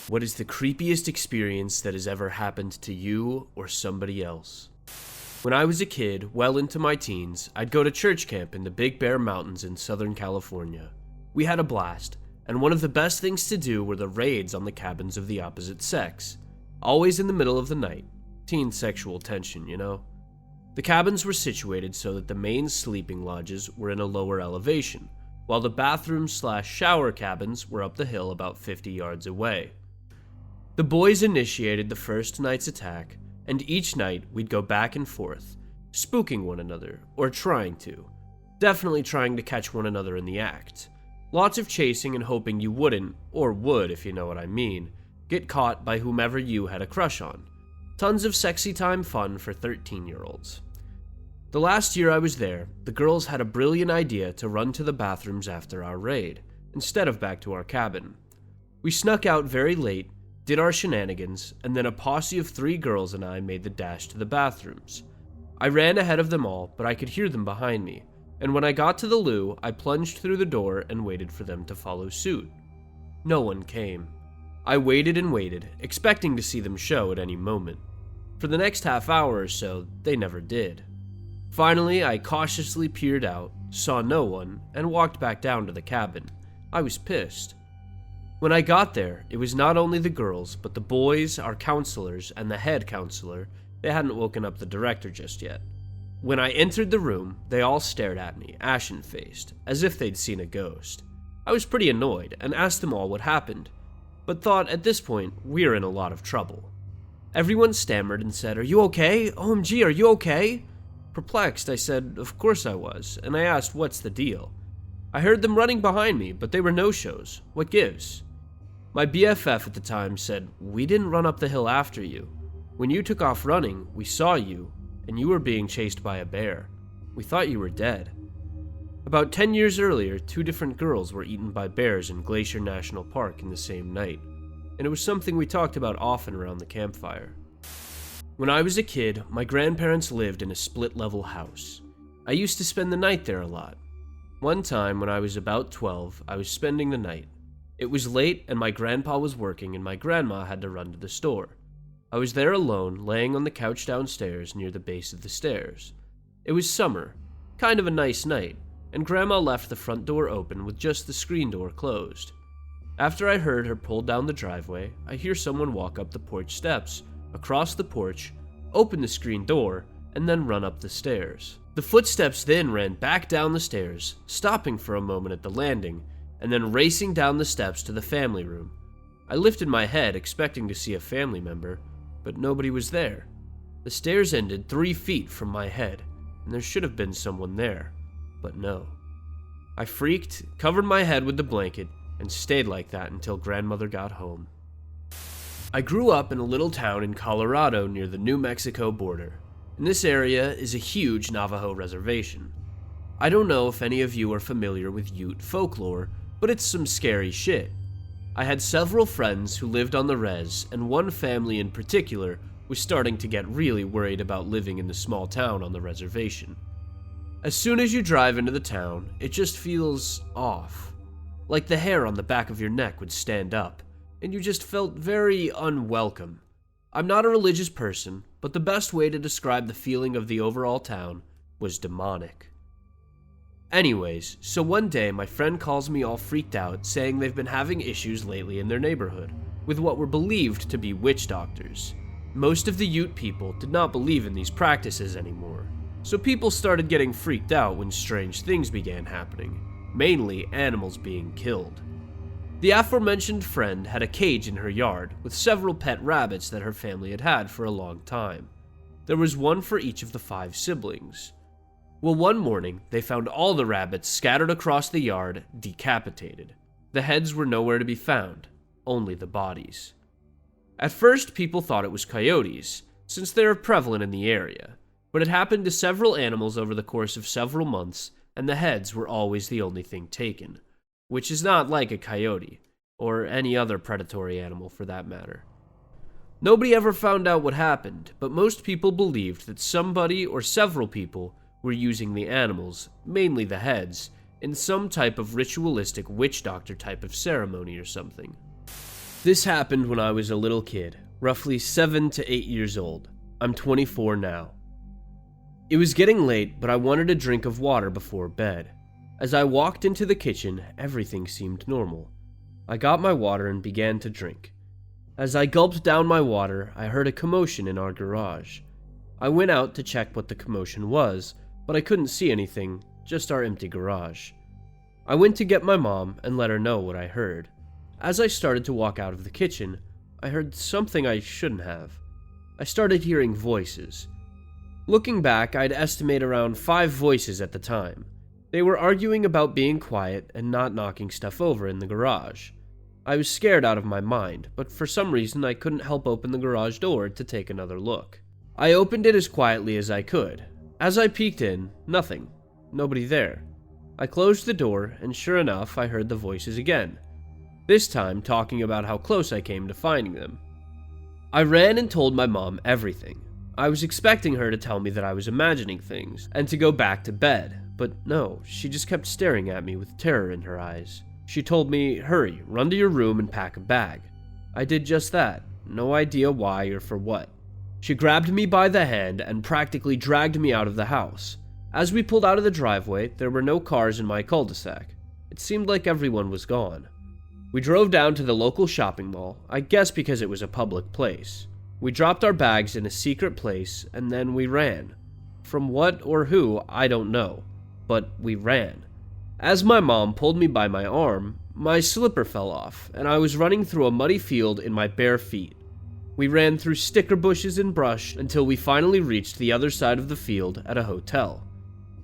What is the creepiest experience that has ever happened to you or somebody else? When I was a kid, well into my teens, I'd go to church camp in the Big Bear Mountains in Southern California. We had a blast, and one of the best things to do were the raids on the cabins of the opposite sex. Always in the middle of the night. Teen sexual tension, you know? The cabins were situated so that the main sleeping lodges were in a lower elevation, while the bathroom/shower cabins were up the hill about 50 yards away. The boys initiated the first night's attack, and each night we'd go back and forth, spooking one another, or trying to. Definitely trying to catch one another in the act. Lots of chasing and hoping you wouldn't, or would if you know what I mean, get caught by whomever you had a crush on. Tons of sexy time fun for 13-year-olds. The last year I was there, the girls had a brilliant idea to run to the bathrooms after our raid, instead of back to our cabin. We snuck out very late, did our shenanigans, and then a posse of 3 girls and I made the dash to the bathrooms. I ran ahead of them all, but I could hear them behind me, and when I got to the loo, I plunged through the door and waited for them to follow suit. No one came. I waited and waited, expecting to see them show at any moment. For the next half hour or so, they never did. Finally, I cautiously peered out, saw no one, and walked back down to the cabin. I was pissed. When I got there, it was not only the girls, but the boys, our counselors, and the head counselor. They hadn't woken up the director just yet. When I entered the room, they all stared at me, ashen-faced, as if they'd seen a ghost. I was pretty annoyed, and asked them all what happened, but thought at this point, we're in a lot of trouble. Everyone stammered and said, "Are you okay? OMG, are you okay?" Perplexed, I said, of course I was, and I asked, what's the deal? I heard them running behind me, but they were no-shows. What gives? My BFF at the time said, "We didn't run up the hill after you. When you took off running, we saw you, and you were being chased by a bear. We thought you were dead." About 10 years earlier, 2 different girls were eaten by bears in Glacier National Park in the same night, and it was something we talked about often around the campfire. When I was a kid, my grandparents lived in a split-level house. I used to spend the night there a lot. One time, when I was about 12, I was spending the night. It was late, and my grandpa was working, and my grandma had to run to the store. I was there alone, laying on the couch downstairs near the base of the stairs. It was summer, kind of a nice night, and Grandma left the front door open with just the screen door closed. After I heard her pull down the driveway, I hear someone walk up the porch steps, across the porch, open the screen door, and then run up the stairs. The footsteps then ran back down the stairs, stopping for a moment at the landing, and then racing down the steps to the family room. I lifted my head, expecting to see a family member, but nobody was there. The stairs ended 3 feet from my head, and there should have been someone there, but no. I freaked, covered my head with the blanket, and stayed like that until grandmother got home. I grew up in a little town in Colorado near the New Mexico border, and this area is a huge Navajo reservation. I don't know if any of you are familiar with Ute folklore, but it's some scary shit. I had several friends who lived on the res, and one family in particular was starting to get really worried about living in the small town on the reservation. As soon as you drive into the town, it just feels off. Like the hair on the back of your neck would stand up, and you just felt very unwelcome. I'm not a religious person, but the best way to describe the feeling of the overall town was demonic. Anyways, so one day my friend calls me all freaked out, saying they've been having issues lately in their neighborhood, with what were believed to be witch doctors. Most of the Ute people did not believe in these practices anymore, so people started getting freaked out when strange things began happening, mainly animals being killed. The aforementioned friend had a cage in her yard with several pet rabbits that her family had had for a long time. There was one for each of the 5 siblings. Well, one morning, they found all the rabbits scattered across the yard, decapitated. The heads were nowhere to be found, only the bodies. At first, people thought it was coyotes, since they are prevalent in the area, but it happened to several animals over the course of several months, and the heads were always the only thing taken, which is not like a coyote, or any other predatory animal for that matter. Nobody ever found out what happened, but most people believed that somebody or several people were using the animals, mainly the heads, in some type of ritualistic witch doctor type of ceremony or something. This happened when I was a little kid, roughly 7 to 8 years old. I'm 24 now. It was getting late, but I wanted a drink of water before bed. As I walked into the kitchen, everything seemed normal. I got my water and began to drink. As I gulped down my water, I heard a commotion in our garage. I went out to check what the commotion was, but I couldn't see anything, just our empty garage. I went to get my mom and let her know what I heard. As I started to walk out of the kitchen, I heard something I shouldn't have. I started hearing voices. Looking back, I'd estimate around 5 voices at the time. They were arguing about being quiet and not knocking stuff over in the garage. I was scared out of my mind, but for some reason I couldn't help open the garage door to take another look. I opened it as quietly as I could. As I peeked in, nothing. Nobody there. I closed the door, and sure enough, I heard the voices again. This time talking about how close I came to finding them. I ran and told my mom everything. I was expecting her to tell me that I was imagining things, and to go back to bed, but no, she just kept staring at me with terror in her eyes. She told me, "Hurry, run to your room and pack a bag." I did just that, no idea why or for what. She grabbed me by the hand and practically dragged me out of the house. As we pulled out of the driveway, there were no cars in my cul-de-sac. It seemed like everyone was gone. We drove down to the local shopping mall, I guess because it was a public place. We dropped our bags in a secret place, and then we ran. From what or who, I don't know, but we ran. As my mom pulled me by my arm, my slipper fell off, and I was running through a muddy field in my bare feet. We ran through sticker bushes and brush until we finally reached the other side of the field at a hotel.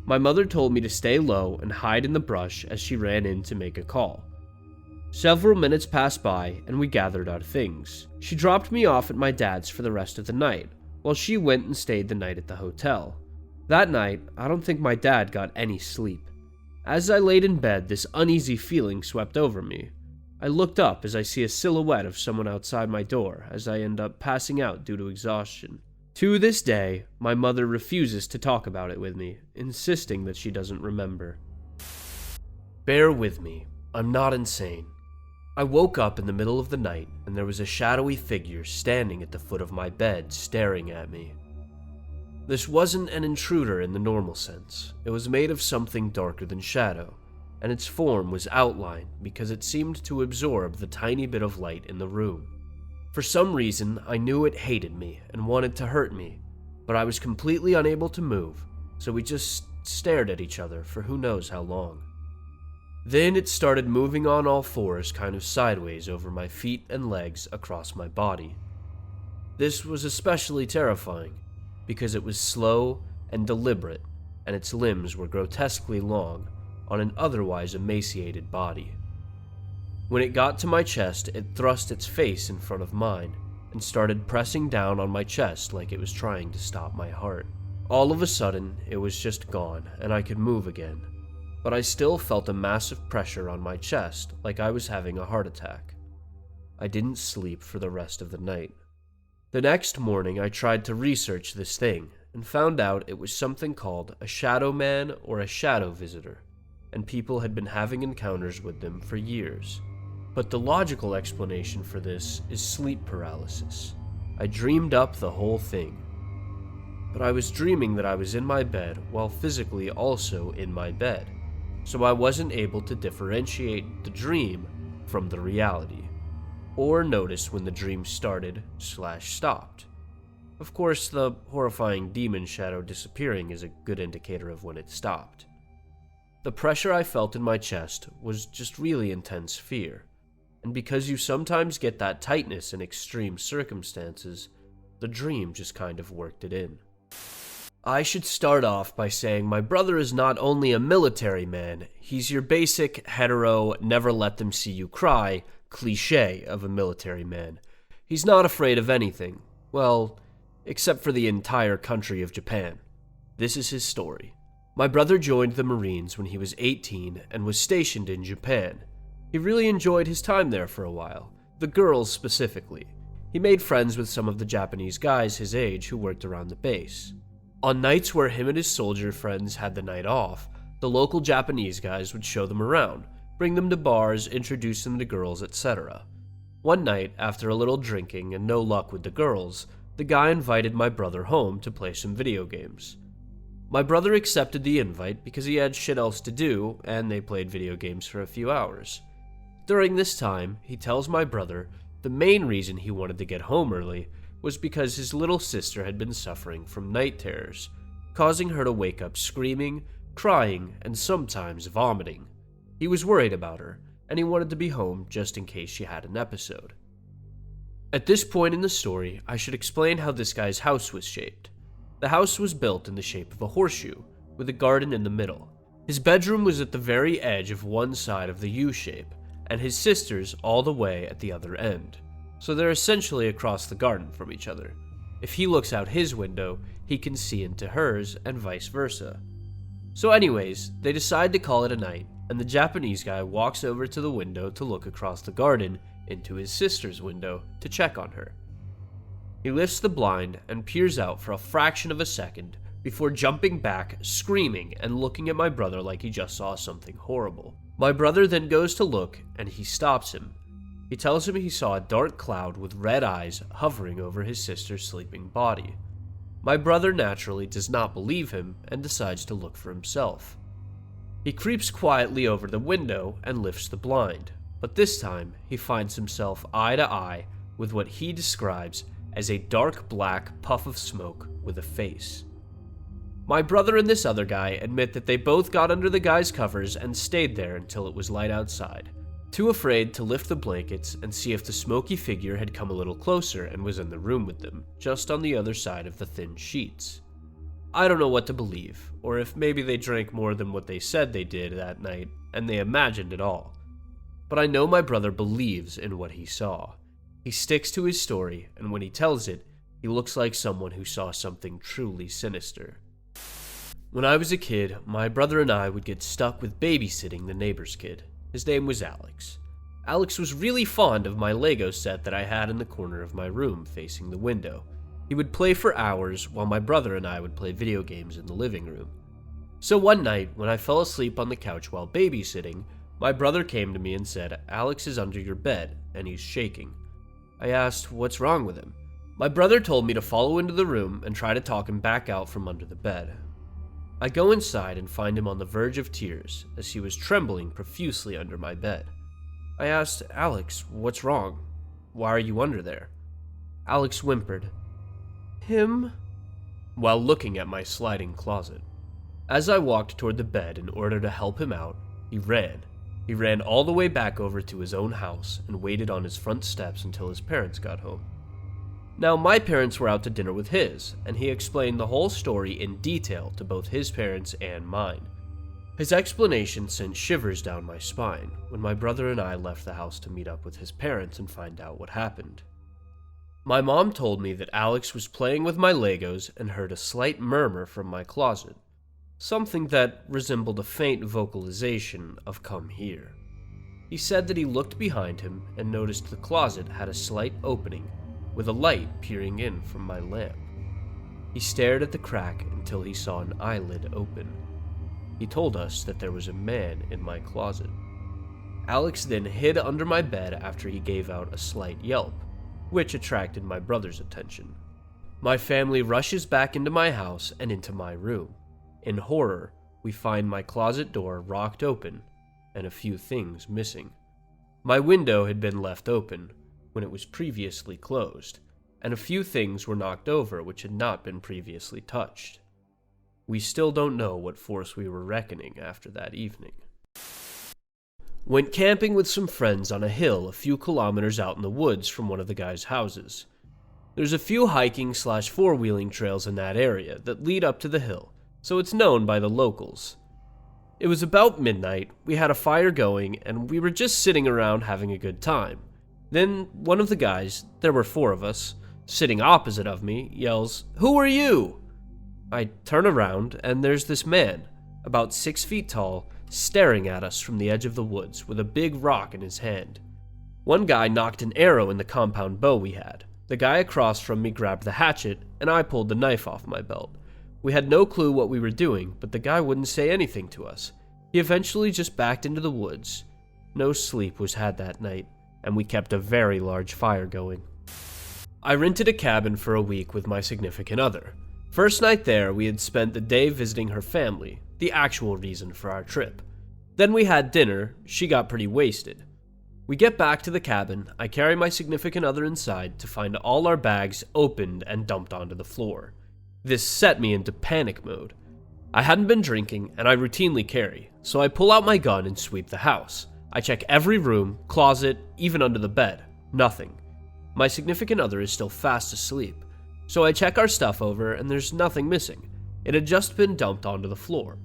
My mother told me to stay low and hide in the brush as she ran in to make a call. Several minutes passed by, and we gathered our things. She dropped me off at my dad's for the rest of the night, while she went and stayed the night at the hotel. That night, I don't think my dad got any sleep. As I laid in bed, this uneasy feeling swept over me. I looked up as I see a silhouette of someone outside my door as I end up passing out due to exhaustion. To this day, my mother refuses to talk about it with me, insisting that she doesn't remember. Bear with me, I'm not insane. I woke up in the middle of the night and there was a shadowy figure standing at the foot of my bed staring at me. This wasn't an intruder in the normal sense. It was made of something darker than shadow, and its form was outlined because it seemed to absorb the tiny bit of light in the room. For some reason, I knew it hated me and wanted to hurt me, but I was completely unable to move, so we just stared at each other for who knows how long. Then it started moving on all fours kind of sideways over my feet and legs across my body. This was especially terrifying because it was slow and deliberate, and its limbs were grotesquely long on an otherwise emaciated body. When it got to my chest, it thrust its face in front of mine and started pressing down on my chest like it was trying to stop my heart. All of a sudden, it was just gone and I could move again, but I still felt a massive pressure on my chest like I was having a heart attack. I didn't sleep for the rest of the night. The next morning, I tried to research this thing and found out it was something called a shadow man or a shadow visitor, and people had been having encounters with them for years. But the logical explanation for this is sleep paralysis. I dreamed up the whole thing. But I was dreaming that I was in my bed while physically also in my bed, so I wasn't able to differentiate the dream from the reality, or notice when the dream started/stopped. Of course, the horrifying demon shadow disappearing is a good indicator of when it stopped. The pressure I felt in my chest was just really intense fear, and because you sometimes get that tightness in extreme circumstances, the dream just kind of worked it in. I should start off by saying my brother is not only a military man, he's your basic hetero, never let them see you cry cliché of a military man. He's not afraid of anything, well, except for the entire country of Japan. This is his story. My brother joined the Marines when he was 18 and was stationed in Japan. He really enjoyed his time there for a while, the girls specifically. He made friends with some of the Japanese guys his age who worked around the base. On nights where him and his soldier friends had the night off, the local Japanese guys would show them around, bring them to bars, introduce them to girls, etc. One night, after a little drinking and no luck with the girls, the guy invited my brother home to play some video games. My brother accepted the invite because he had shit else to do, and they played video games for a few hours. During this time, he tells my brother the main reason he wanted to get home early was because his little sister had been suffering from night terrors, causing her to wake up screaming, crying, and sometimes vomiting. He was worried about her, and he wanted to be home just in case she had an episode. At this point in the story, I should explain how this guy's house was shaped. The house was built in the shape of a horseshoe, with a garden in the middle. His bedroom was at the very edge of one side of the U shape, and his sister's all the way at the other end. So they're essentially across the garden from each other. If he looks out his window, he can see into hers, and vice versa. So anyways, they decide to call it a night, and the Japanese guy walks over to the window to look across the garden into his sister's window to check on her. He lifts the blind and peers out for a fraction of a second before jumping back, screaming, and looking at my brother like he just saw something horrible. My brother then goes to look, and he stops him. He tells him he saw a dark cloud with red eyes hovering over his sister's sleeping body. My brother naturally does not believe him and decides to look for himself. He creeps quietly over the window and lifts the blind, but this time he finds himself eye to eye with what he describes as a dark black puff of smoke with a face. My brother and this other guy admit that they both got under the guy's covers and stayed there until it was light outside, too afraid to lift the blankets and see if the smoky figure had come a little closer and was in the room with them, just on the other side of the thin sheets. I don't know what to believe, or if maybe they drank more than what they said they did that night, and they imagined it all. But I know my brother believes in what he saw. He sticks to his story, and when he tells it, he looks like someone who saw something truly sinister. When I was a kid, my brother and I would get stuck with babysitting the neighbor's kid. His name was Alex. Alex was really fond of my Lego set that I had in the corner of my room facing the window. He would play for hours while my brother and I would play video games in the living room. So one night, when I fell asleep on the couch while babysitting, my brother came to me and said, "Alex is under your bed, and he's shaking." I asked, "What's wrong with him?" My brother told me to follow into the room and try to talk him back out from under the bed. I go inside and find him on the verge of tears as he was trembling profusely under my bed. I asked, "Alex, what's wrong? Why are you under there?" Alex whimpered, "Him?" while looking at my sliding closet. As I walked toward the bed in order to help him out, he ran. He ran all the way back over to his own house and waited on his front steps until his parents got home. Now, my parents were out to dinner with his, and he explained the whole story in detail to both his parents and mine. His explanation sent shivers down my spine when my brother and I left the house to meet up with his parents and find out what happened. My mom told me that Alex was playing with my Legos and heard a slight murmur from my closet, something that resembled a faint vocalization of "come here." He said that he looked behind him and noticed the closet had a slight opening, with a light peering in from my lamp. He stared at the crack until he saw an eyelid open. He told us that there was a man in my closet. Alex then hid under my bed after he gave out a slight yelp, which attracted my brother's attention. My family rushes back into my house and into my room. In horror, we find my closet door rocked open and a few things missing. My window had been left open when it was previously closed, and a few things were knocked over which had not been previously touched. We still don't know what force we were reckoning after that evening. Went camping with some friends on a hill a few kilometers out in the woods from one of the guys' houses. There's a few hiking/four-wheeling trails in that area that lead up to the hill, so it's known by the locals. It was about midnight, we had a fire going, and we were just sitting around having a good time. Then one of the guys, there were 4 of us, sitting opposite of me, yells, "Who are you?" I turn around, and there's this man, about 6 feet tall, staring at us from the edge of the woods with a big rock in his hand. One guy knocked an arrow in the compound bow we had. The guy across from me grabbed the hatchet, and I pulled the knife off my belt. We had no clue what we were doing, but the guy wouldn't say anything to us. He eventually just backed into the woods. No sleep was had that night, and we kept a very large fire going. I rented a cabin for a week with my significant other. First night there, we had spent the day visiting her family, the actual reason for our trip. Then we had dinner. She got pretty wasted. We get back to the cabin. I carry my significant other inside to find all our bags opened and dumped onto the floor. This set me into panic mode. I hadn't been drinking, and I routinely carry, so I pull out my gun and sweep the house. I check every room, closet, even under the bed. Nothing. My significant other is still fast asleep, so I check our stuff over and there's nothing missing. It had just been dumped onto the floor.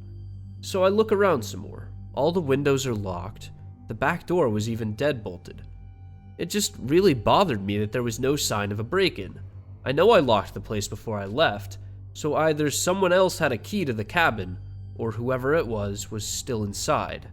So I look around some more. All the windows are locked. The back door was even deadbolted. It just really bothered me that there was no sign of a break-in. I know I locked the place before I left, so either someone else had a key to the cabin, or whoever it was still inside.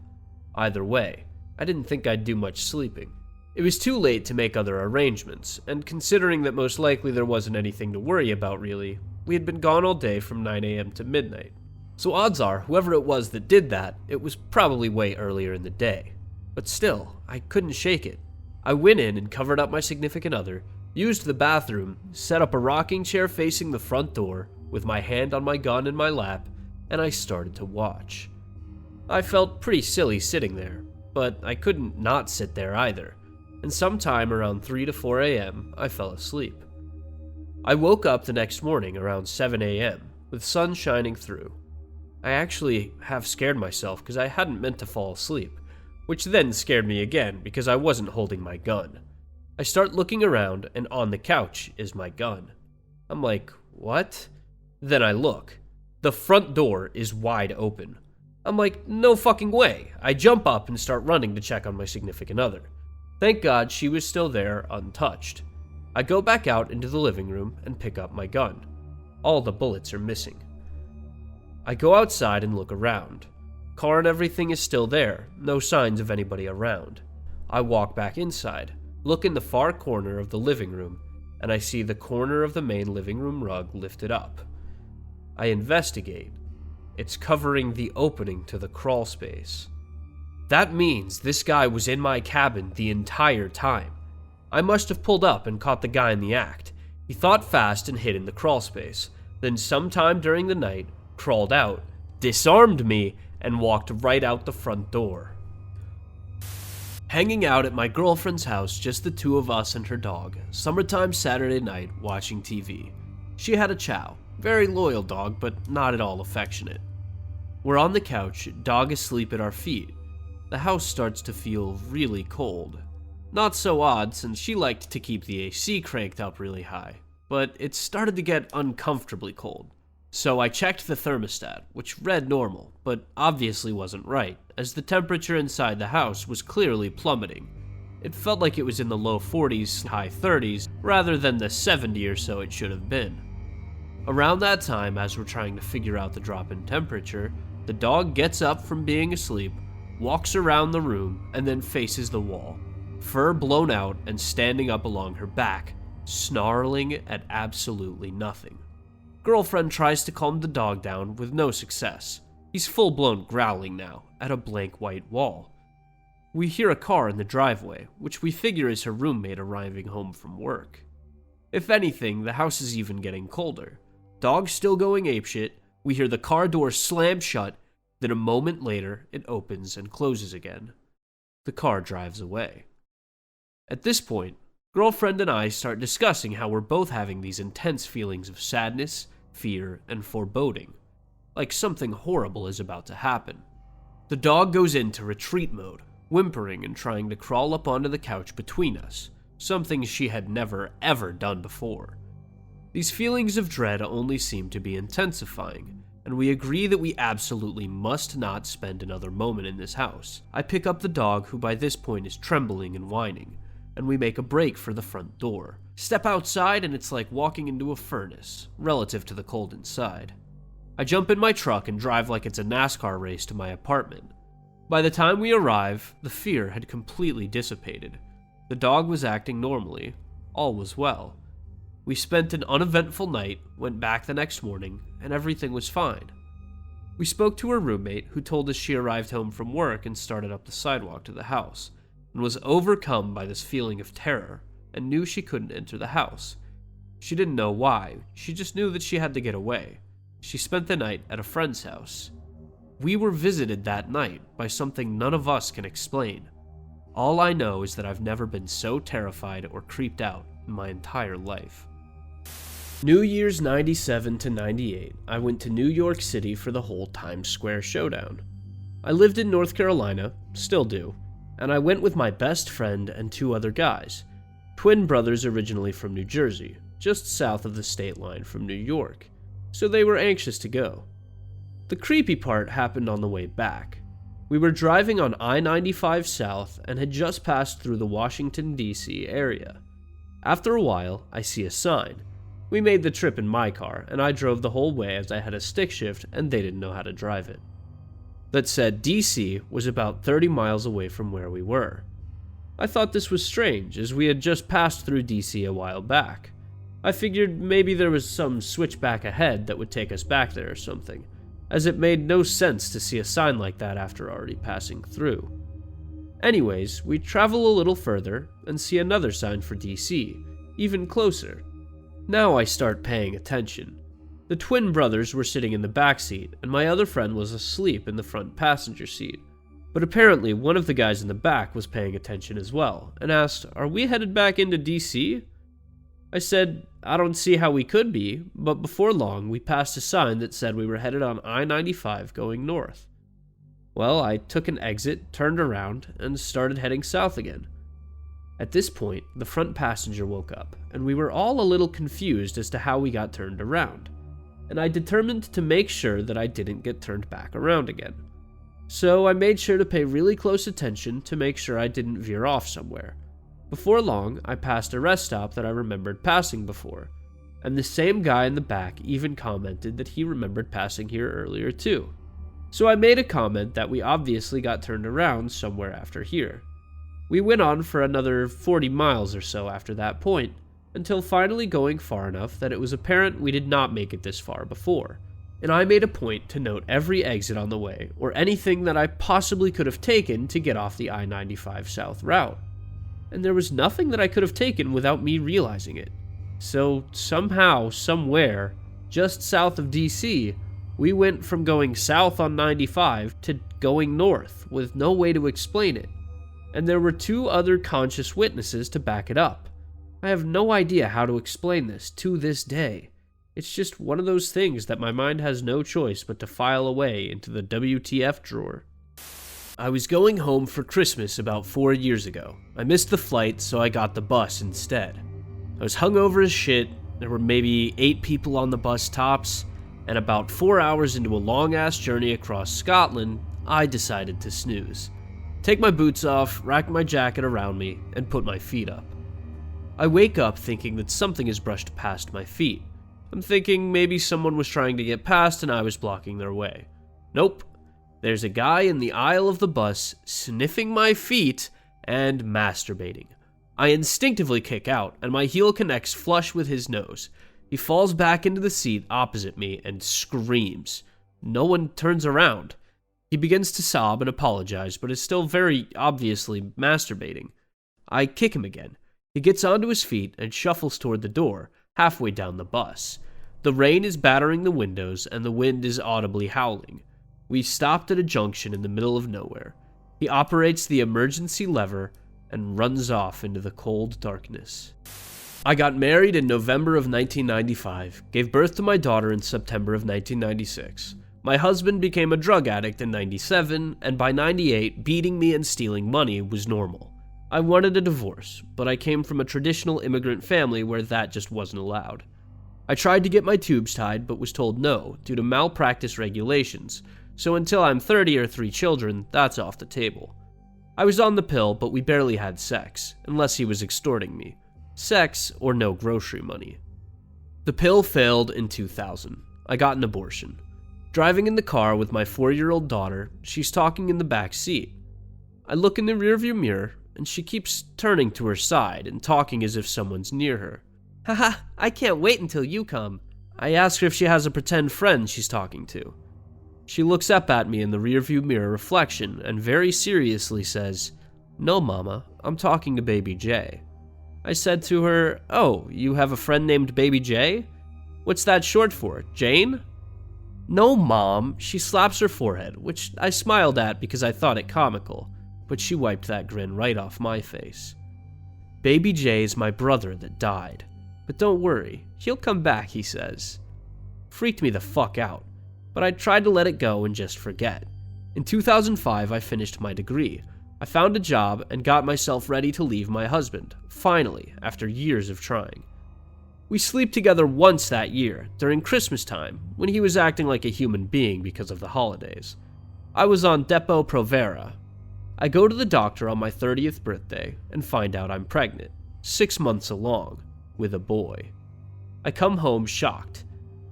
Either way, I didn't think I'd do much sleeping. It was too late to make other arrangements, and considering that most likely there wasn't anything to worry about really, we had been gone all day from 9 a.m. to midnight. So odds are, whoever it was that did that, it was probably way earlier in the day. But still, I couldn't shake it. I went in and covered up my significant other, used the bathroom, set up a rocking chair facing the front door, with my hand on my gun in my lap, and I started to watch. I felt pretty silly sitting there, but I couldn't not sit there either. And sometime around 3 to 4 a.m., I fell asleep. I woke up the next morning around 7 a.m., with sun shining through. I actually half scared myself because I hadn't meant to fall asleep, which then scared me again because I wasn't holding my gun. I start looking around, and on the couch is my gun. I'm like, what? Then I look. The front door is wide open. I'm like, no fucking way. I jump up and start running to check on my significant other. Thank God she was still there, untouched. I go back out into the living room and pick up my gun. All the bullets are missing. I go outside and look around. Car and everything is still there, no signs of anybody around. I walk back inside, look in the far corner of the living room, and I see the corner of the main living room rug lifted up. I investigate. It's covering the opening to the crawl space. That means this guy was in my cabin the entire time. I must have pulled up and caught the guy in the act. He thought fast and hid in the crawl space, then sometime during the night, crawled out, disarmed me, and walked right out the front door. Hanging out at my girlfriend's house, just the two of us and her dog, summertime Saturday night, watching TV. She had a chow, very loyal dog, but not at all affectionate. We're on the couch, dog asleep at our feet. The house starts to feel really cold. Not so odd since she liked to keep the AC cranked up really high, but it started to get uncomfortably cold. So I checked the thermostat, which read normal, but obviously wasn't right, as the temperature inside the house was clearly plummeting. It felt like it was in the low 40s, high 30s, rather than the 70 or so it should have been. Around that time, as we're trying to figure out the drop in temperature, the dog gets up from being asleep, walks around the room, and then faces the wall, fur blown out and standing up along her back, snarling at absolutely nothing. Girlfriend tries to calm the dog down with no success. He's full-blown growling now, at a blank white wall. We hear a car in the driveway, which we figure is her roommate arriving home from work. If anything, the house is even getting colder. Dog's still going apeshit, we hear the car door slam shut, then a moment later, it opens and closes again. The car drives away. At this point, girlfriend and I start discussing how we're both having these intense feelings of sadness, fear, and foreboding, like something horrible is about to happen. The dog goes into retreat mode, whimpering and trying to crawl up onto the couch between us, something she had never ever done before. These feelings of dread only seem to be intensifying, and we agree that we absolutely must not spend another moment in this house. I pick up the dog, who by this point is trembling and whining, and we make a break for the front door. Step outside and it's like walking into a furnace, relative to the cold inside. I jump in my truck and drive like it's a NASCAR race to my apartment. By the time we arrive, the fear had completely dissipated. The dog was acting normally. All was well. We spent an uneventful night, went back the next morning, and everything was fine. We spoke to her roommate, who told us she arrived home from work and started up the sidewalk to the house. and was overcome by this feeling of terror and knew she couldn't enter the house. She didn't know why, she just knew that she had to get away. She spent the night at a friend's house. We were visited that night by something none of us can explain. All I know is that I've never been so terrified or creeped out in my entire life. New Year's 97 to 98, I went to New York City for the whole Times Square showdown. I lived in North Carolina, still do, and I went with my best friend and 2 other guys, twin brothers originally from New Jersey, just south of the state line from New York, so they were anxious to go. The creepy part happened on the way back. We were driving on I-95 South and had just passed through the Washington, D.C. area. After a while, I see a sign. We made the trip in my car, and I drove the whole way as I had a stick shift and they didn't know how to drive it. That said, D.C. was about 30 miles away from where we were. I thought this was strange, as we had just passed through D.C. a while back. I figured maybe there was some switchback ahead that would take us back there or something, as it made no sense to see a sign like that after already passing through. Anyways, we travel a little further and see another sign for DC, even closer. Now I start paying attention. The twin brothers were sitting in the back seat, and my other friend was asleep in the front passenger seat. But apparently one of the guys in the back was paying attention as well, and asked, "Are we headed back into DC?" I said, "I don't see how we could be," but before long we passed a sign that said we were headed on I-95 going north. Well, I took an exit, turned around, and started heading south again. At this point, the front passenger woke up, and we were all a little confused as to how we got turned around, and I determined to make sure that I didn't get turned back around again. So I made sure to pay really close attention to make sure I didn't veer off somewhere. Before long, I passed a rest stop that I remembered passing before, and the same guy in the back even commented that he remembered passing here earlier too. So I made a comment that we obviously got turned around somewhere after here. We went on for another 40 miles or so after that point, until finally going far enough that it was apparent we did not make it this far before, and I made a point to note every exit on the way, or anything that I possibly could have taken to get off the I-95 South route. And there was nothing that I could have taken without me realizing it. So somehow, somewhere, just south of DC, we went from going south on 95 to going north with no way to explain it. And there were 2 other conscious witnesses to back it up. I have no idea how to explain this to this day. It's just one of those things that my mind has no choice but to file away into the WTF drawer. I was going home for Christmas about 4 years ago. I missed the flight, so I got the bus instead. I was hungover as shit, there were maybe 8 people on the bus tops, and about 4 hours into a long-ass journey across Scotland, I decided to snooze. Take my boots off, rack my jacket around me, and put my feet up. I wake up thinking that something has brushed past my feet. I'm thinking maybe someone was trying to get past and I was blocking their way. Nope. There's a guy in the aisle of the bus sniffing my feet and masturbating. I instinctively kick out, and my heel connects flush with his nose. He falls back into the seat opposite me and screams. No one turns around. He begins to sob and apologize, but is still very obviously masturbating. I kick him again. He gets onto his feet and shuffles toward the door, halfway down the bus. The rain is battering the windows, and the wind is audibly howling. We stopped at a junction in the middle of nowhere. He operates the emergency lever and runs off into the cold darkness. I got married in November of 1995, gave birth to my daughter in September of 1996. My husband became a drug addict in 97, and by 98, beating me and stealing money was normal. I wanted a divorce, but I came from a traditional immigrant family where that just wasn't allowed. I tried to get my tubes tied, but was told no, due to malpractice regulations, so until I'm 30 or 3 children, that's off the table. I was on the pill, but we barely had sex, unless he was extorting me. Sex or no grocery money. The pill failed in 2000. I got an abortion. Driving in the car with my 4-year-old daughter, she's talking in the back seat. I look in the rearview mirror, and she keeps turning to her side and talking as if someone's near her. Haha, I can't wait until you come. I ask her if she has a pretend friend she's talking to. She looks up at me in the rearview mirror reflection and very seriously says, "No, Mama, I'm talking to Baby J." I said to her, "Oh, you have a friend named Baby J? What's that short for, Jane?" "No, Mom," she slaps her forehead, which I smiled at because I thought it comical, but she wiped that grin right off my face. "Baby J is my brother that died, but don't worry, he'll come back," he says. Freaked me the fuck out, but I tried to let it go and just forget. In 2005, I finished my degree. I found a job and got myself ready to leave my husband, finally, after years of trying. We slept together once that year, during Christmas time, when he was acting like a human being because of the holidays. I was on Depo Provera. I go to the doctor on my 30th birthday and find out I'm pregnant, 6 months along, with a boy. I come home shocked.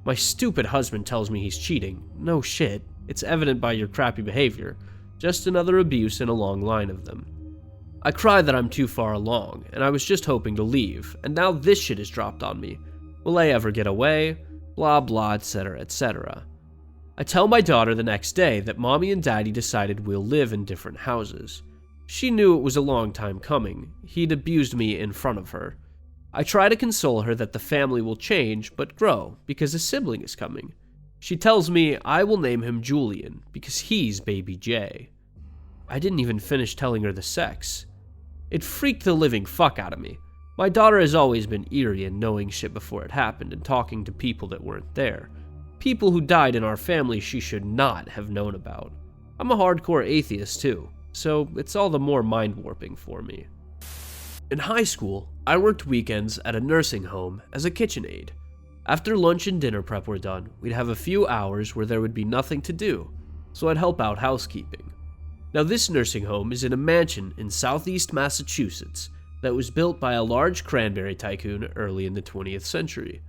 My stupid husband tells me he's cheating. No shit, it's evident by your crappy behavior. Just another abuse in a long line of them. I cry that I'm too far along, and I was just hoping to leave, and now this shit is dropped on me. Will I ever get away? Blah blah, etc, etc. I tell my daughter the next day that Mommy and Daddy decided we'll live in different houses. She knew it was a long time coming. He'd abused me in front of her. I try to console her that the family will change, but grow, because a sibling is coming. She tells me I will name him Julian, because he's Baby J. I didn't even finish telling her the sex. It freaked the living fuck out of me. My daughter has always been eerie in knowing shit before it happened and talking to people that weren't there. People who died in our family she should not have known about. I'm a hardcore atheist too, so it's all the more mind-warping for me. In high school, I worked weekends at a nursing home as a kitchen aide. After lunch and dinner prep were done, we'd have a few hours where there would be nothing to do, so I'd help out housekeeping. Now this nursing home is in a mansion in southeast Massachusetts that was built by a large cranberry tycoon early in the 20th century.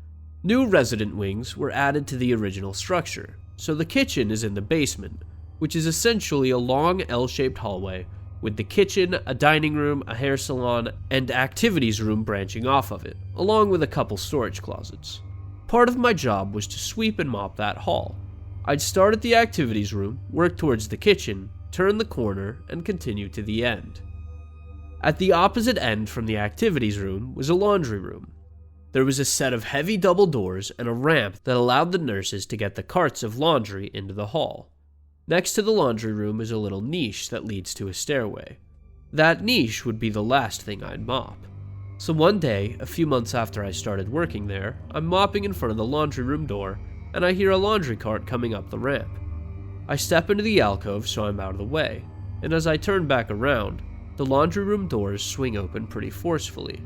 New resident wings were added to the original structure, so the kitchen is in the basement, which is essentially a long L-shaped hallway with the kitchen, a dining room, a hair salon, and activities room branching off of it, along with a couple storage closets. Part of my job was to sweep and mop that hall. I'd start at the activities room, work towards the kitchen, turn the corner, and continue to the end. At the opposite end from the activities room was a laundry room. There was a set of heavy double doors and a ramp that allowed the nurses to get the carts of laundry into the hall. Next to the laundry room is a little niche that leads to a stairway. That niche would be the last thing I'd mop. So one day, a few months after I started working there, I'm mopping in front of the laundry room door, and I hear a laundry cart coming up the ramp. I step into the alcove so I'm out of the way, and as I turn back around, the laundry room doors swing open pretty forcefully.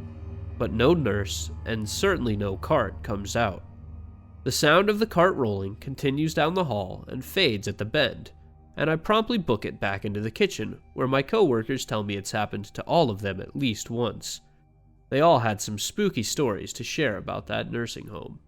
But no nurse, and certainly no cart, comes out. The sound of the cart rolling continues down the hall and fades at the bend, and I promptly book it back into the kitchen, where my coworkers tell me it's happened to all of them at least once. They all had some spooky stories to share about that nursing home.